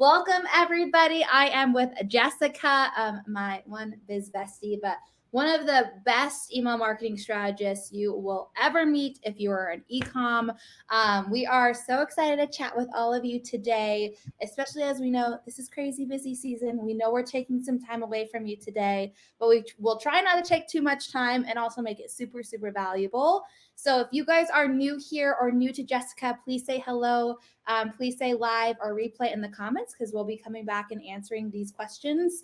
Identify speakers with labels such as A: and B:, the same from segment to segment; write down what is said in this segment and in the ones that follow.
A: welcome everybody. I am with Jessica, my one biz bestie, but one of the best email marketing strategists you will ever meet if you are an e-com. We are so excited to chat with all of you today, especially as we know this is crazy busy season. We know we're taking some time away from you today, but we will try not to take too much time and also make it super, super valuable. So if you guys are new here or new to Jessica, please say hello. Please say live or replay in the comments because we'll be coming back and answering these questions.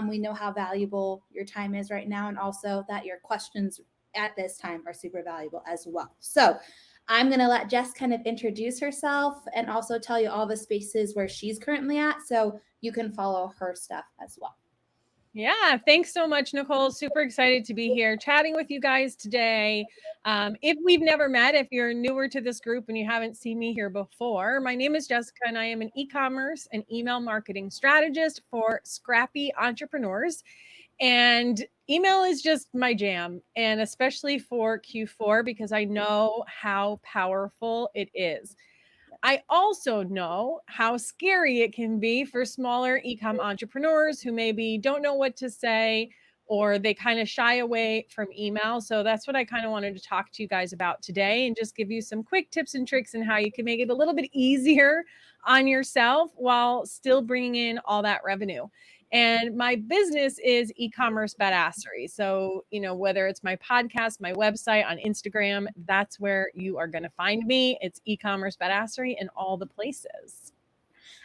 A: We know how valuable your time is right now, and also that your questions at this time are super valuable as well. So I'm going to let Jess kind of introduce herself and also tell you all the spaces where she's currently at so you can follow her stuff as well.
B: Yeah, thanks so much, Nicole. Super excited to be here chatting with you guys today. If we've never met, if you're newer to this group and you haven't seen me here before, my name is Jessica and I am an e-commerce and email marketing strategist for scrappy entrepreneurs. And email is just my jam, and especially for Q4 because I know how powerful it is. I also know how scary it can be for smaller e-com entrepreneurs who maybe don't know what to say or they kind of shy away from email. So that's what I kind of wanted to talk to you guys about today and just give you some quick tips and tricks and how you can make it a little bit easier on yourself while still bringing in all that revenue. And my business is eCommerceBadassery. So, whether it's my podcast, my website, on Instagram, that's where you are going to find me. It's eCommerceBadassery in all the places.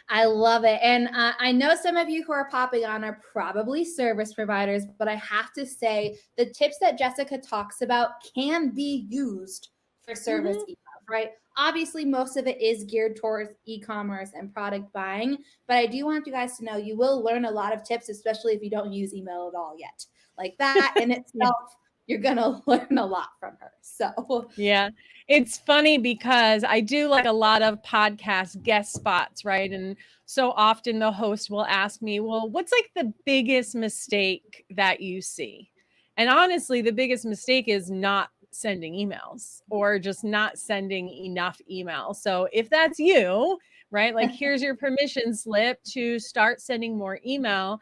A: I love it. And I know some of you who are popping on are probably service providers, but I have to say the tips that Jessica talks about can be used for service emails, right? Obviously, most of it is geared towards e-commerce and product buying, but I do want you guys to know you will learn a lot of tips, especially if you don't use email at all yet. Like that in itself, you're going to learn a lot from her. So,
B: yeah, it's funny because I do like a lot of podcast guest spots, right? And so often the host will ask me, well, what's like the biggest mistake that you see? And honestly, the biggest mistake is not sending emails or just not sending enough emails. So if that's you, right, like here's your permission slip to start sending more email.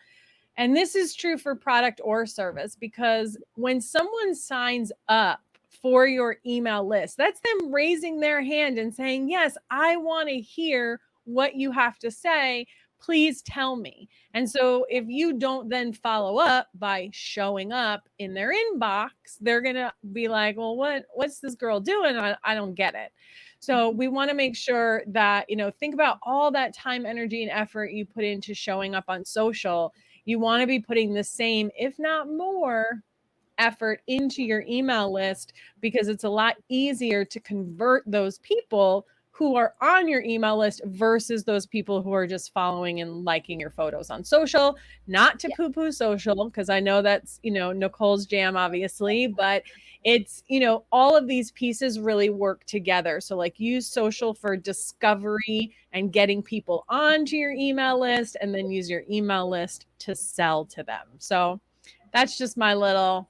B: And this is true for product or service, because when someone signs up for your email list, that's them raising their hand and saying, yes, I want to hear what you have to say. Please tell me. And so if you don't then follow up by showing up in their inbox, they're going to be like, well, what's this girl doing? I don't get it. So we want to make sure that, think about all that time, energy, and effort you put into showing up on social. You want to be putting the same, if not more, effort into your email list, because it's a lot easier to convert those people who are on your email list versus those people who are just following and liking your photos on social. Not to poo-poo social, because I know that's, Nicole's jam, obviously, but it's, all of these pieces really work together. So like use social for discovery and getting people onto your email list, and then use your email list to sell to them. So that's just my little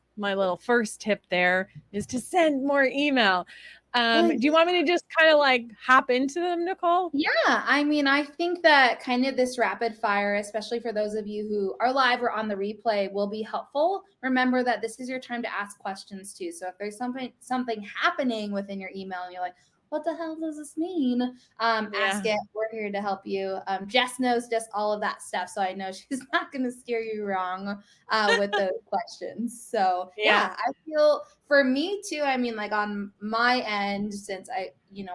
B: first tip there, is to send more email. Do you want me to just kind of like hop into them, Nicole?
A: Yeah, I mean, I think that kind of this rapid fire, especially for those of you who are live or on the replay, will be helpful. Remember that this is your time to ask questions too. So if there's something happening within your email and you're like, what the hell does this mean? Ask it. We're here to help you. Jess knows just all of that stuff, so I know she's not going to steer you wrong with those questions. So yeah, I feel for me too, I mean, like on my end, since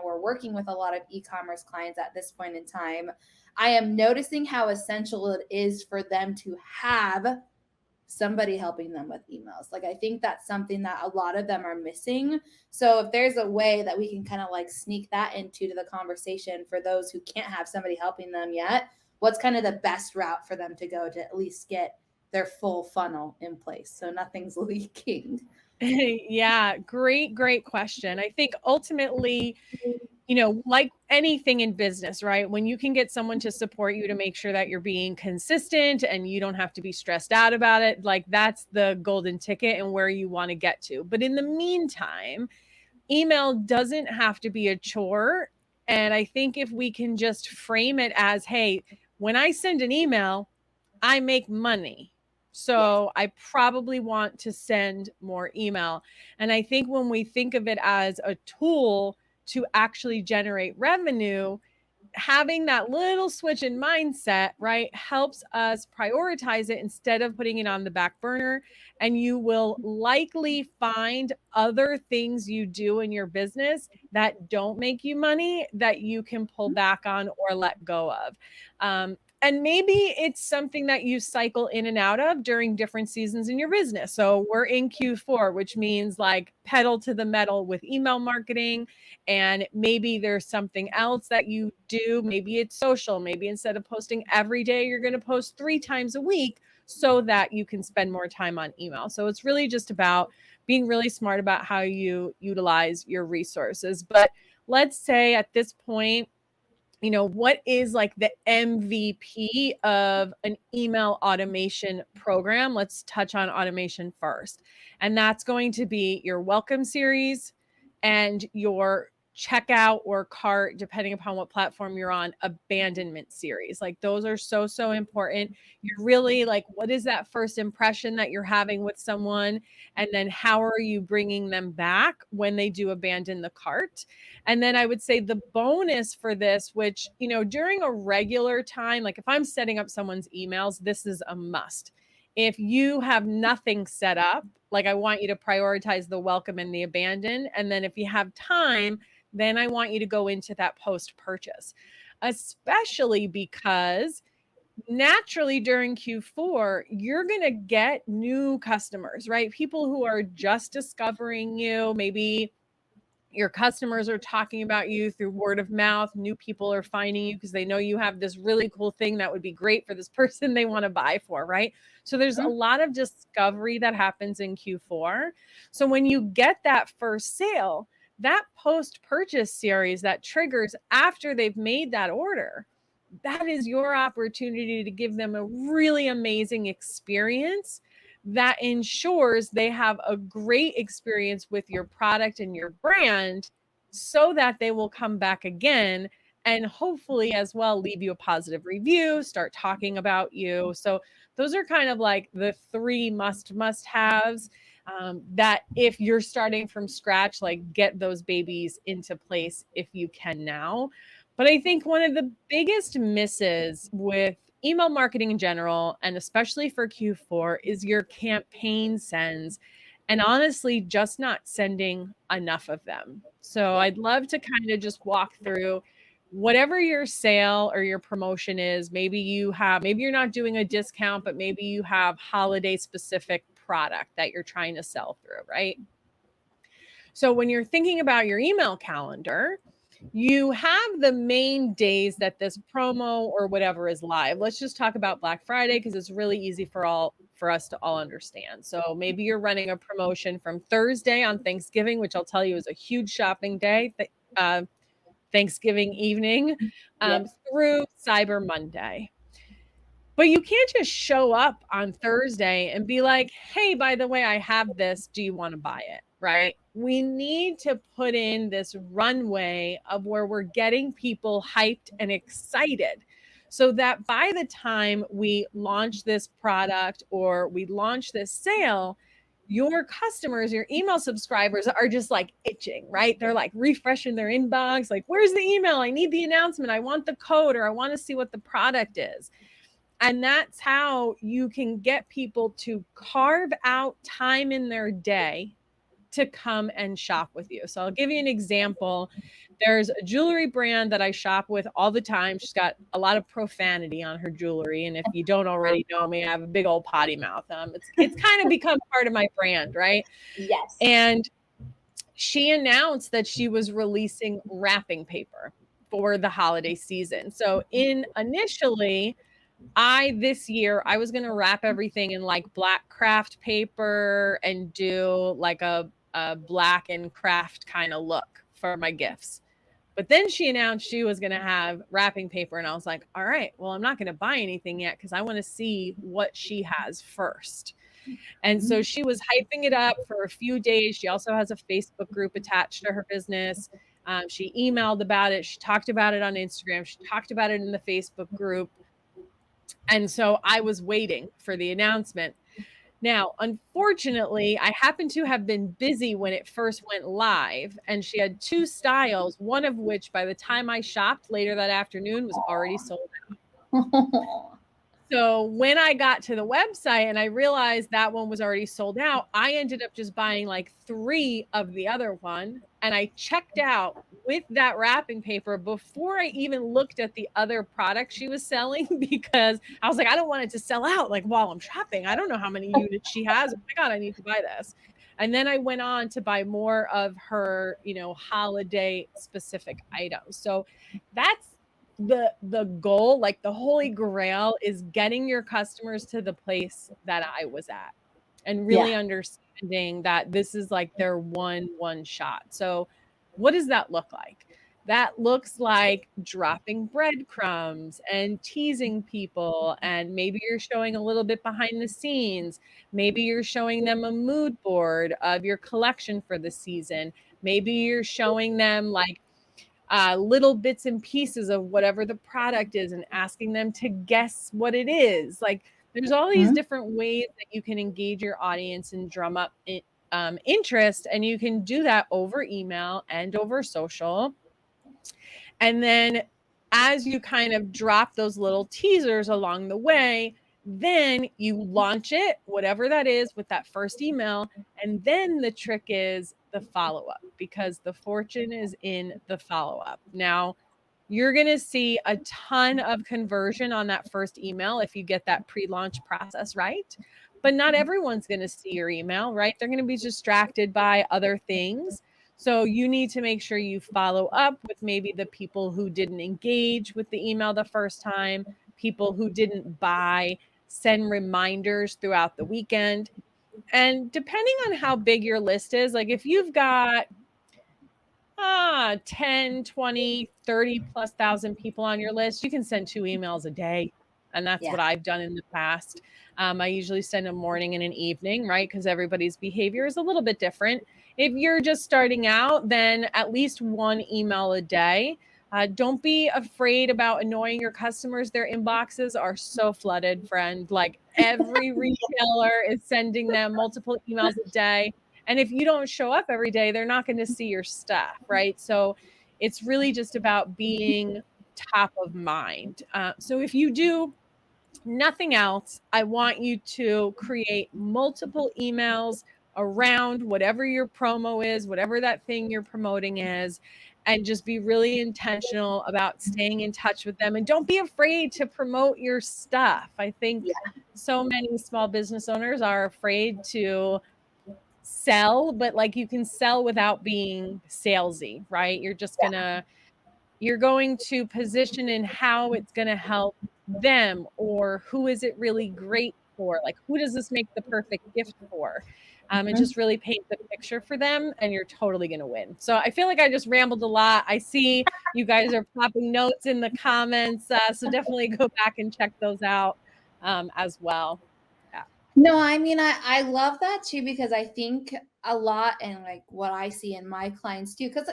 A: we're working with a lot of e-commerce clients at this point in time, I am noticing how essential it is for them to have somebody helping them with emails. Like, I think that's something that a lot of them are missing. So if there's a way that we can kind of like sneak that into the conversation for those who can't have somebody helping them yet, what's kind of the best route for them to go to at least get their full funnel in place so nothing's leaking?
B: Yeah, great question. I think ultimately, like anything in business, right? When you can get someone to support you to make sure that you're being consistent and you don't have to be stressed out about it, like that's the golden ticket and where you want to get to. But in the meantime, email doesn't have to be a chore. And I think if we can just frame it as, hey, when I send an email, I make money. So I probably want to send more email. And I think when we think of it as a tool to actually generate revenue, having that little switch in mindset, right, helps us prioritize it instead of putting it on the back burner. And you will likely find other things you do in your business that don't make you money that you can pull back on or let go of. And maybe it's something that you cycle in and out of during different seasons in your business. So we're in Q4, which means like pedal to the metal with email marketing. And maybe there's something else that you do. Maybe it's social. Maybe instead of posting every day, you're going to post 3 times a week so that you can spend more time on email. So it's really just about being really smart about how you utilize your resources. But let's say at this point, what is like the MVP of an email automation program? Let's touch on automation first. And that's going to be your welcome series and your checkout or cart, depending upon what platform you're on, abandonment series. Like those are so, so important. You're really like, what is that first impression that you're having with someone? And then how are you bringing them back when they do abandon the cart? And then I would say the bonus for this, which, during a regular time, like if I'm setting up someone's emails, this is a must. If you have nothing set up, like I want you to prioritize the welcome and the abandon. And then if you have time, then I want you to go into that post purchase, especially because naturally during Q4, you're going to get new customers, right? People who are just discovering you, maybe your customers are talking about you through word of mouth. New people are finding you because they know you have this really cool thing that would be great for this person they want to buy for, right? So there's a lot of discovery that happens in Q4. So when you get that first sale, that post-purchase series that triggers after they've made that order, that is your opportunity to give them a really amazing experience that ensures they have a great experience with your product and your brand so that they will come back again and hopefully as well leave you a positive review, start talking about you. So those are kind of like the 3 must-haves that if you're starting from scratch, like get those babies into place if you can now. But I think one of the biggest misses with email marketing in general, and especially for Q4, is your campaign sends, and honestly, just not sending enough of them. So I'd love to kind of just walk through whatever your sale or your promotion is. Maybe you're not doing a discount, but maybe you have holiday specific product that you're trying to sell through, right? So when you're thinking about your email calendar, you have the main days that this promo or whatever is live. Let's just talk about Black Friday because it's really easy for us to all understand. So maybe you're running a promotion from Thursday on Thanksgiving, which I'll tell you is a huge shopping day, Thanksgiving evening, through Cyber Monday. But you can't just show up on Thursday and be like, hey, by the way, I have this. Do you want to buy it? Right? We need to put in this runway of where we're getting people hyped and excited so that by the time we launch this product or we launch this sale, your customers, your email subscribers are just like itching, right? They're like refreshing their inbox, like, where's the email? I need the announcement. I want the code, or I want to see what the product is. And that's how you can get people to carve out time in their day to come and shop with you. So I'll give you an example. There's a jewelry brand that I shop with all the time. She's got a lot of profanity on her jewelry. And if you don't already know me, I have a big old potty mouth. It's kind of become part of my brand, right?
C: Yes.
B: And she announced that she was releasing wrapping paper for the holiday season. So initially, this year, I was going to wrap everything in like black craft paper and do like a black and craft kind of look for my gifts. But then she announced she was going to have wrapping paper. And I was like, all right, well, I'm not going to buy anything yet because I want to see what she has first. And so she was hyping it up for a few days. She also has a Facebook group attached to her business. She emailed about it. She talked about it on Instagram. She talked about it in the Facebook group. And so I was waiting for the announcement. Now, unfortunately, I happened to have been busy when it first went live, and she had 2 styles, one of which by the time I shopped later that afternoon was already sold out. So when I got to the website and I realized that one was already sold out, I ended up just buying like 3 of the other one, and I checked out with that wrapping paper before I even looked at the other product she was selling because I was like, I don't want it to sell out like while I'm shopping. I don't know how many units she has. Oh my God, I need to buy this. And then I went on to buy more of her, holiday specific items. So that's the goal, like the holy grail is getting your customers to the place that I was at and really understanding that this is like their one shot. So what does that look like? That looks like dropping breadcrumbs and teasing people, and maybe you're showing a little bit behind the scenes. Maybe you're showing them a mood board of your collection for the season. Maybe you're showing them like little bits and pieces of whatever the product is and asking them to guess what it is. Like there's all these different ways that you can engage your audience and drum up interest. And you can do that over email and over social. And then as you kind of drop those little teasers along the way, then you launch it, whatever that is, with that first email. And then the trick is the follow up, because the fortune is in the follow up. Now, you're going to see a ton of conversion on that first email if you get that pre-launch process right. But not everyone's going to see your email, right? They're going to be distracted by other things. So you need to make sure you follow up with maybe the people who didn't engage with the email the first time, people who didn't buy, send reminders throughout the weekend. And depending on how big your list is, like if you've got 10, 20, 30 plus thousand people on your list, you can send 2 emails a day. And that's what I've done in the past. I usually send a morning and an evening, right? Because everybody's behavior is a little bit different. If you're just starting out, then at least 1 email a day. Don't be afraid about annoying your customers. Their inboxes are so flooded, friend. Like every retailer is sending them multiple emails a day. And if you don't show up every day, they're not going to see your stuff, right? So it's really just about being top of mind. So if you do nothing else, I want you to create multiple emails around whatever your promo is, whatever that thing you're promoting is, and just be really intentional about staying in touch with them. And don't be afraid to promote your stuff. I think so many small business owners are afraid to sell, but like you can sell without being salesy, right? You're going to position in how it's going to help them, or who is it really great for? Like, who does this make the perfect gift for? And just really paint the picture for them, and you're totally going to win. So I feel like I just rambled a lot. I see you guys are popping notes in the comments. So definitely go back and check those out as well.
A: No, I mean, I love that too, because I think a lot, and like what I see in my clients too, because,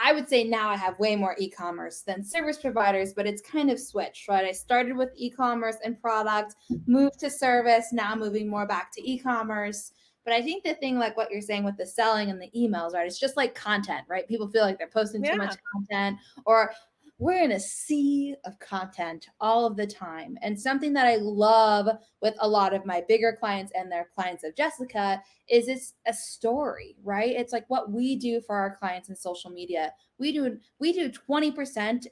A: I would say now I have way more e-commerce than service providers, but it's kind of switched, right? I started with e-commerce and product, moved to service, now moving more back to e-commerce. But I think the thing, like what you're saying with the selling and the emails, right? It's just like content, right? People feel like they're posting too much content, or we're in a sea of content all of the time. And something that I love with a lot of my bigger clients and their clients of Jessica is it's a story, right? It's like what we do for our clients in social media. We do 20%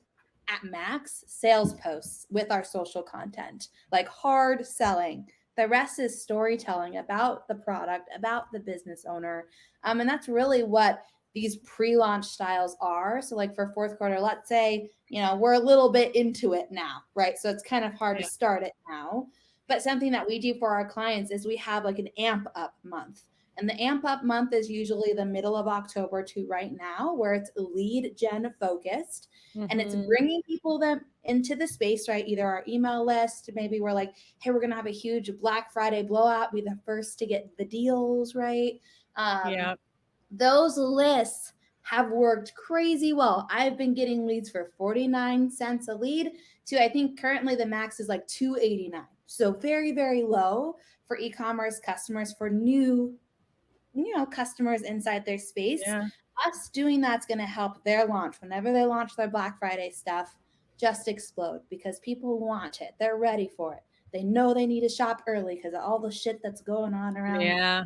A: at max sales posts with our social content, like hard selling. The rest is storytelling about the product, about the business owner. And that's really what these pre-launch styles are. So like for fourth quarter, let's say, we're a little bit into it now, right? So it's kind of hard to start it now. But something that we do for our clients is we have like an amp up month. And the amp up month is usually the middle of October to right now, where it's lead gen focused. And it's bringing people them into the space, right? Either our email list, maybe we're like, hey, we're going to have a huge Black Friday blowout, be the first to get the deals, right? Those lists have worked crazy well. I've been getting leads for 49 cents a lead to, I think currently the max is like 289. So very, very low for e-commerce customers, for new, customers inside their space.
B: Yeah.
A: Us doing that's going to help their launch whenever they launch their Black Friday stuff just explode, because people want it. They're ready for it. They know they need to shop early because of all the shit that's going on around
B: Yeah.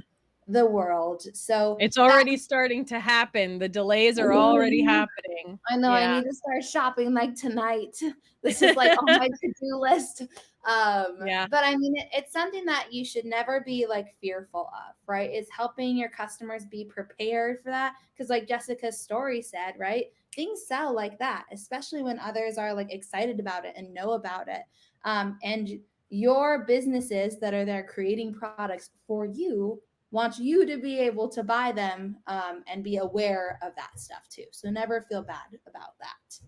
A: the world. So
B: It's
A: that,
B: already starting to happen. The delays are already happening.
A: I know I
B: Yeah.
A: need to start shopping like tonight. This is like on my to-do list.
B: Yeah.
A: But I mean, it's something that you should never be like fearful of, right? Is helping your customers be prepared for that. Because like Jessica's story said, right? Things sell like that, especially when others are like excited about it and know about it. And your businesses that are there creating products for you want you to be able to buy them, and be aware of that stuff too. So never feel bad about that.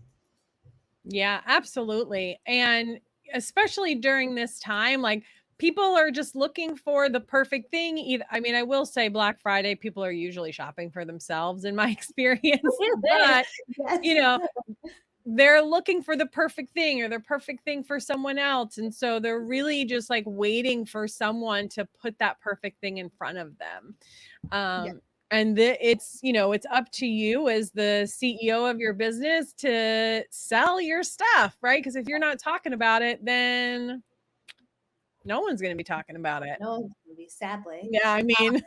B: Yeah, absolutely. And especially during this time, like people are just looking for the perfect thing. Either, I mean, I will say Black Friday, people are usually shopping for themselves in my experience, but
A: Yes.
B: you know, they're looking for the perfect thing or the perfect thing for someone else. And so they're really just like waiting for someone to put that perfect thing in front of them.
A: Yeah.
B: And it's up to you as the CEO of your business to sell your stuff, right? Because if you're not talking about it, then no one's going to be talking about it.
A: No movie, sadly.
B: Yeah, I mean,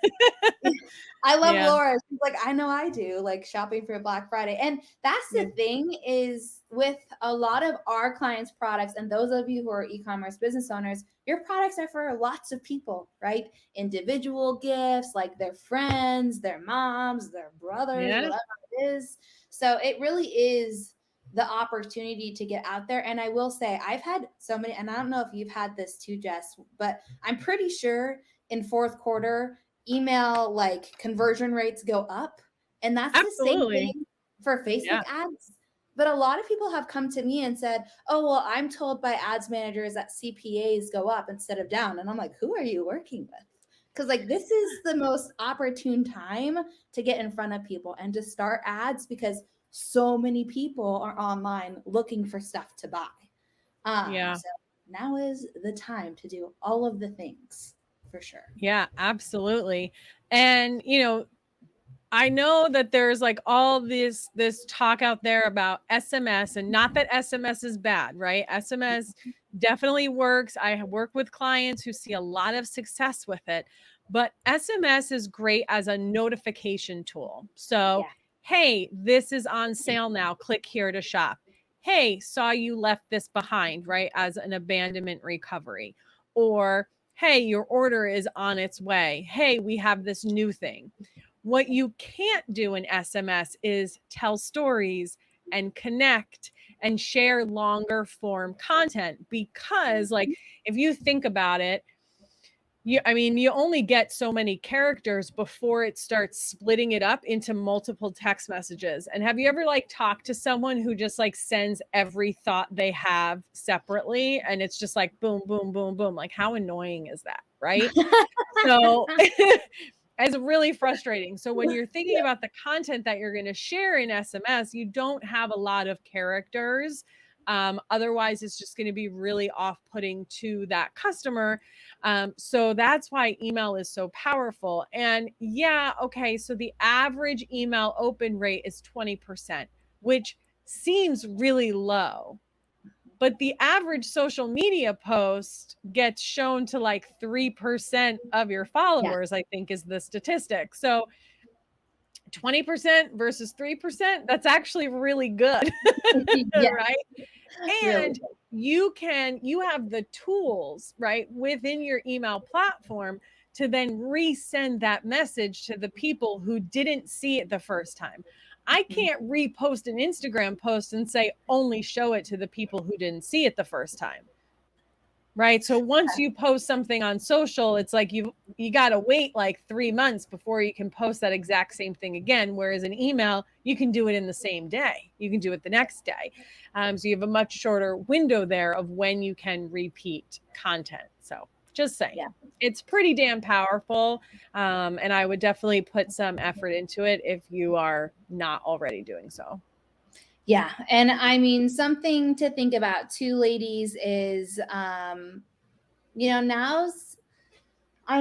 A: I love
B: yeah,
A: Laura. She's like, I know I do, like shopping for Black Friday. And that's
B: yeah,
A: the thing, is with a lot of our clients' products, and those of you who are e-commerce business owners, your products are for lots of people, right? Individual gifts, like their friends, their moms, their brothers,
B: yeah,
A: whatever it is. So it really is the opportunity to get out there. And I will say, I've had so many, and I don't know if you've had this too, Jess, but I'm pretty sure in fourth quarter, email like conversion rates go up. And that's the same
B: absolutely.
A: thing for
B: Yeah,
A: Facebook ads. But a lot of people have come to me and said, oh, well, I'm told by ads managers that CPAs go up instead of down. And I'm like, who are you working with? Because like this is the most opportune time to get in front of people and to start ads, because so many people are online looking for stuff to buy.
B: yeah,
A: So now is the time to do all of the things for sure.
B: yeah, absolutely. And I know that there's like all this talk out there about SMS, and not that SMS is bad, right? SMS definitely works. I work with clients who see a lot of success with it, but SMS is great as a notification tool. So,
A: Yeah.
B: hey, this is on sale now. Click here to shop. Hey, saw you left this behind, right? As an abandonment recovery. Or, hey, your order is on its way. Hey, we have this new thing. What you can't do in SMS is tell stories and connect and share longer form content, because like if you think about it, you only get so many characters before it starts splitting it up into multiple text messages. And have you ever like talked to someone who just like sends every thought they have separately, and it's just like boom, boom, boom, boom? Like how annoying is that, right? So it's really frustrating. So when you're thinking about the content that you're going to share in SMS, you don't have a lot of characters. Otherwise, it's just going to be really off-putting to that customer. So that's why email is so powerful. And yeah, okay, so the average email open rate is 20%, which seems really low. But the average social media post gets shown to like 3% of your
A: Yeah.
B: followers, I think is the statistic. So 20% versus 3%, that's actually really good,
A: Yeah.
B: right?
A: Really.
B: And you have the tools, right, within your email platform to then resend that message to the people who didn't see it the first time. I can't repost an Instagram post and say only show it to the people who didn't see it the first time. Right? So once you post something on social, it's like you got to wait like 3 months before you can post that exact same thing again. Whereas an email, you can do it in the same day. You can do it the next day. So you have a much shorter window there of when you can repeat content. So Just saying.
A: Yeah.
B: It's pretty damn powerful. And I would definitely put some effort into it if you are not already doing so.
A: Yeah. And I mean, something to think about too, ladies, is, I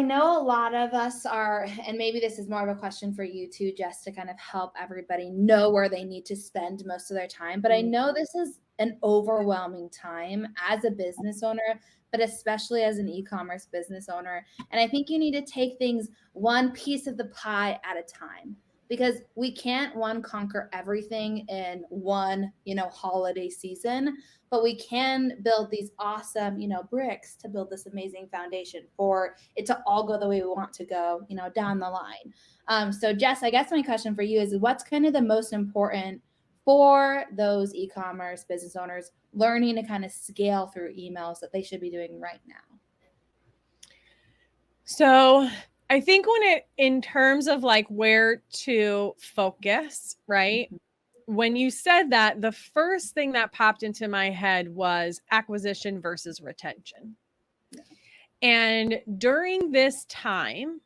A: know a lot of us are, and maybe this is more of a question for you too, Jess, to kind of help everybody know where they need to spend most of their time. But I know this is an overwhelming time as a business owner, but especially as an e-commerce business owner. And I think you need to take things one piece of the pie at a time, because we can't conquer everything in one, holiday season, but we can build these awesome, bricks to build this amazing foundation for it to all go the way we want to go, down the line. So Jess, I guess my question for you is, what's kind of the most important for those e-commerce business owners learning to kind of scale through emails that they should be doing right now?
B: So I think in terms of like where to focus, right? When you said that, the first thing that popped into my head was acquisition versus retention.
A: Yeah.
B: And during this time,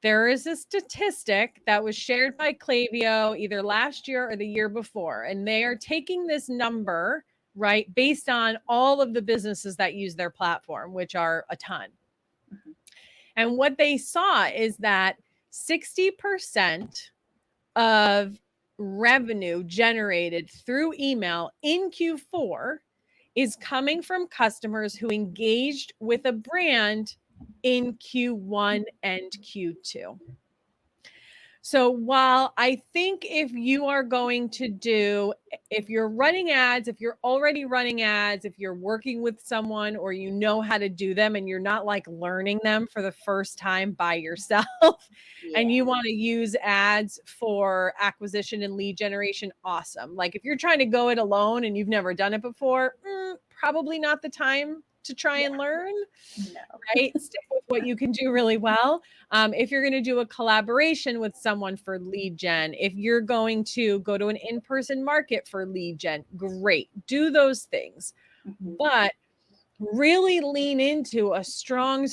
B: there is a statistic that was shared by Klaviyo either last year or the year before, and they are taking this number, right, based on all of the businesses that use their platform, which are a ton.
A: Mhm.
B: And what they saw is that 60% of revenue generated through email in Q4 is coming from customers who engaged with a brand in Q1 and Q2. So while I think if you're running ads, if you're already running ads, if you're working with someone or you know how to do them and you're not like learning them for the first time by yourself, and you want to use ads for acquisition and lead generation, awesome. Like if you're trying to go it alone and you've never done it before, probably not the time to try and learn.
A: No.
B: Right? Stick with what you can do really well. If you're going to do a collaboration with someone for lead gen, if you're going to go to an in-person market for lead gen, great. Do those things.
A: Mhm.
B: But really lean into a strong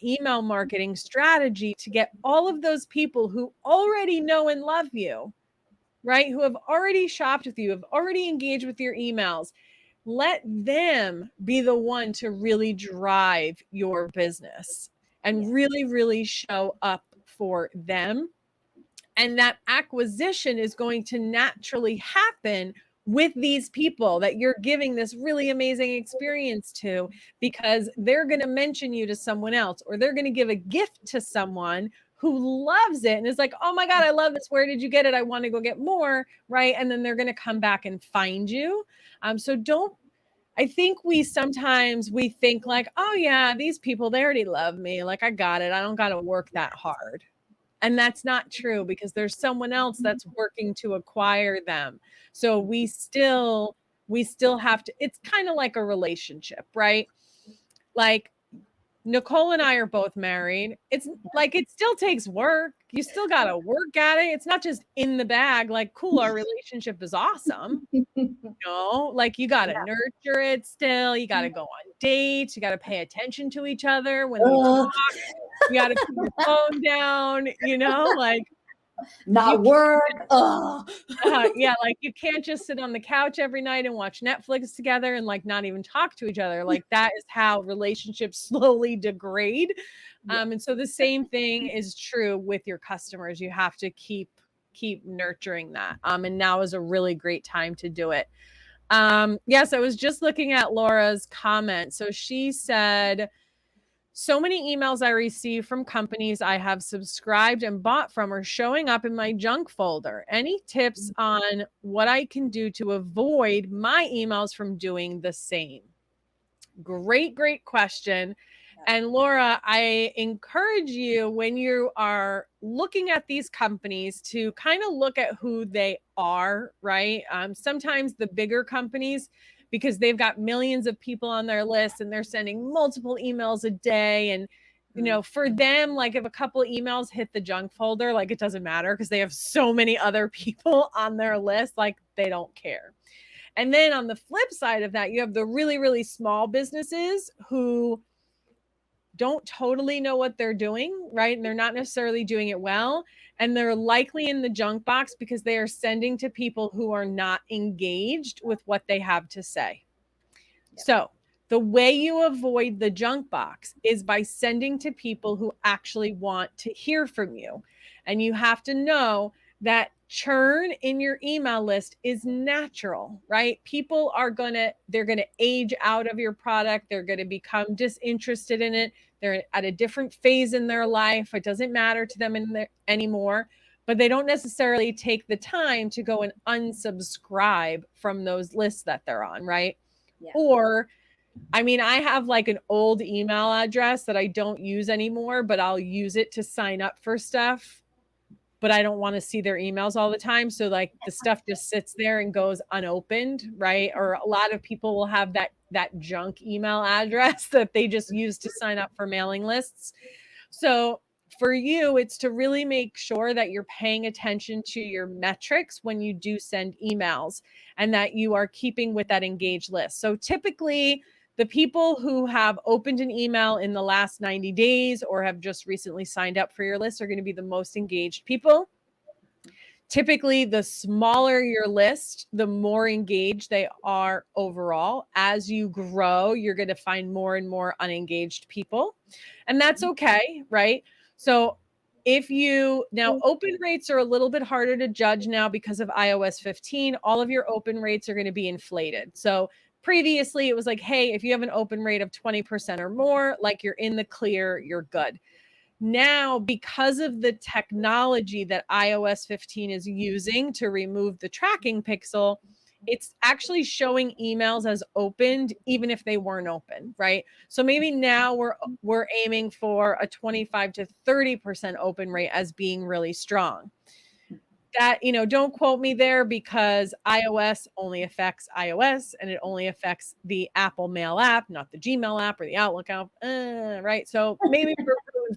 B: email marketing strategy to get all of those people who already know and love you, right? Who have already shopped with you, have already engaged with your emails. Let them be the one to really drive your business and really show up for them. And that acquisition is going to naturally happen with these people that you're giving this really amazing experience to, because they're going to mention you to someone else, or they're going to give a gift to someone who loves it and is like, oh my God, I love this. Where did you get it? I want to go get more. Right. And then they're going to come back and find you. I think we think like, oh yeah, these people, they already love me. Like I got it. I don't got to work that hard. And that's not true, because there's someone else that's working to acquire them. So we still have to, it's kind of like a relationship, right? Like Nicole and I are both married. It's like, it still takes work. You still got to work at it. It's not just in the bag. Like, cool, our relationship is awesome. Like you got to nurture it still. You got to go on dates. You got to pay attention to each other when you talk. You got to put your phone down, like
A: not work.
B: Yeah, like you can't just sit on the couch every night and watch Netflix together and like not even talk to each other. Like that is how relationships slowly degrade. And so the same thing is true with your customers. You have to keep nurturing that. And now is a really great time to do it. Yes, I was just looking at Laura's comment. So she said, so many emails I receive from companies I have subscribed and bought from are showing up in my junk folder. Any tips on what I can do to avoid my emails from doing the same? Great question. And Laura, I encourage you, when you are looking at these companies, to kind of look at who they are, right? Sometimes the bigger companies, because they've got millions of people on their list and they're sending multiple emails a day. And, for them, like if a couple of emails hit the junk folder, like it doesn't matter because they have so many other people on their list, like they don't care. And then on the flip side of that, you have the really, really small businesses who don't totally know what they're doing, right? And they're not necessarily doing it well. And they're likely in the junk box because they are sending to people who are not engaged with what they have to say.
A: Yep.
B: So the way you avoid the junk box is by sending to people who actually want to hear from you. And you have to know that churn in your email list is natural, right? People are they're going to age out of your product. They're going to become disinterested in it. They're at a different phase in their life. It doesn't matter to them anymore, but they don't necessarily take the time to go and unsubscribe from those lists that they're on, right?
A: Yeah.
B: Or, I mean, I have like an old email address that I don't use anymore, but I'll use it to sign up for stuff, but I don't want to see their emails all the time. So like the stuff just sits there and goes unopened, right? Or a lot of people will have that junk email address that they just use to sign up for mailing lists. So for you, it's to really make sure that you're paying attention to your metrics when you do send emails and that you are keeping with that engaged list. So typically, the people who have opened an email in the last 90 days or have just recently signed up for your list are going to be the most engaged people. Typically, the smaller your list, the more engaged they are overall. As you grow, you're going to find more and more unengaged people. And that's okay, right? So if you now, open rates are a little bit harder to judge now because of iOS 15. All of your open rates are going to be inflated. So previously, it was like, hey, if you have an open rate of 20% or more, like you're in the clear, you're good. Now, because of the technology that iOS 15 is using to remove the tracking pixel, it's actually showing emails as opened even if they weren't open, right? So maybe now we're aiming for a 25 to 30% open rate as being really strong. That, don't quote me there because iOS only affects iOS and it only affects the Apple Mail app, not the Gmail app or the Outlook app, right? So maybe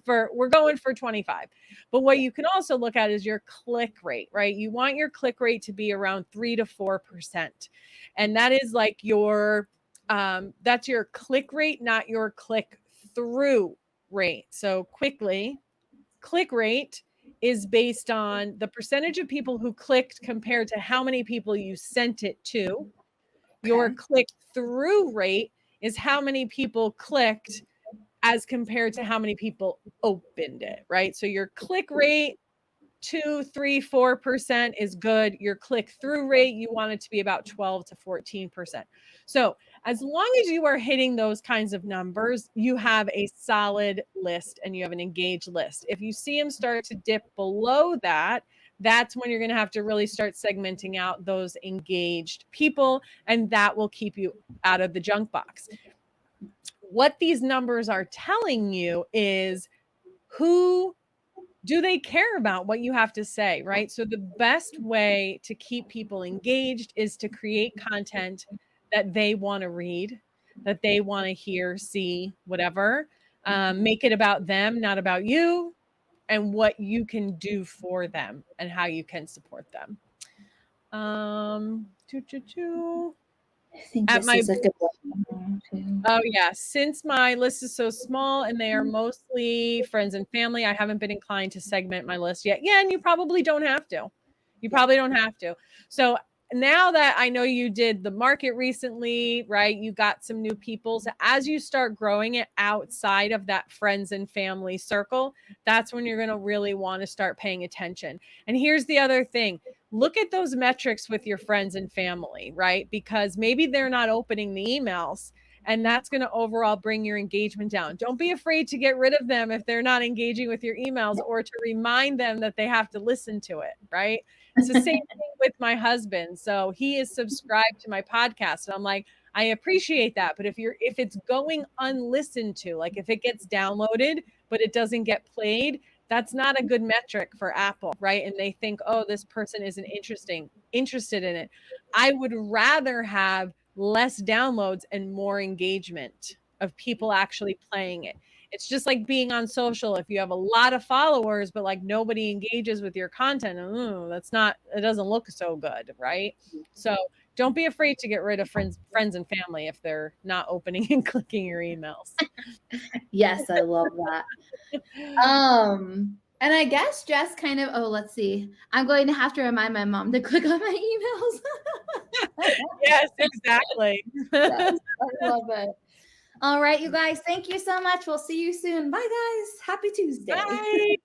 B: we're going for 25. But what you can also look at is your click rate, right? You want your click rate to be around 3 to 4%. And that is like that's your click rate, not your click through rate. So click rate is based on the percentage of people who clicked compared to how many people you sent it to. Your click through rate is how many people clicked as compared to how many people opened it, right? So your click rate, 2, 3, 4% is good. Your click through rate, you want it to be about 12 to 14%. So as long as you are hitting those kinds of numbers, you have a solid list and you have an engaged list. If you see them start to dip below that, that's when you're going to have to really start segmenting out those engaged people, and that will keep you out of the junk box. What these numbers are telling you is who do they care about what you have to say, right? So the best way to keep people engaged is to create content that they want to read, that they want to hear, see, whatever. Make it about them, not about you, and what you can do for them and how you can support them.
C: I think
B: At
C: this
B: my
C: is a good one too.
B: Oh, yeah. Since my list is so small and they are mostly friends and family, I haven't been inclined to segment my list yet. Yeah, and you probably don't have to. You probably don't have to. So now that I know you did the market recently, right? You got some new people. So as you start growing it outside of that friends and family circle, that's when you're going to really want to start paying attention. And here's the other thing. Look at those metrics with your friends and family, right? Because maybe they're not opening the emails, and that's going to overall bring your engagement down. Don't be afraid to get rid of them if they're not engaging with your emails, or to remind them that they have to listen to it, right? It's the same thing with my husband. So he is subscribed to my podcast, and I'm like, I appreciate that. But if it's going unlistened to, like if it gets downloaded, but it doesn't get played, that's not a good metric for Apple, right? And they think, oh, this person isn't interested in it. I would rather have less downloads and more engagement of people actually playing it. It's just like being on social. If you have a lot of followers, but like nobody engages with your content, it doesn't look so good, right? So don't be afraid to get rid of friends and family if they're not opening and clicking your emails.
A: Yes, I love that. And I guess Jess kind of, let's see. I'm going to have to remind my mom to click on my emails.
B: Yes, exactly.
A: Yes, I love it. All right, you guys, thank you so much. We'll see you soon. Bye, guys. Happy Tuesday.
B: Bye.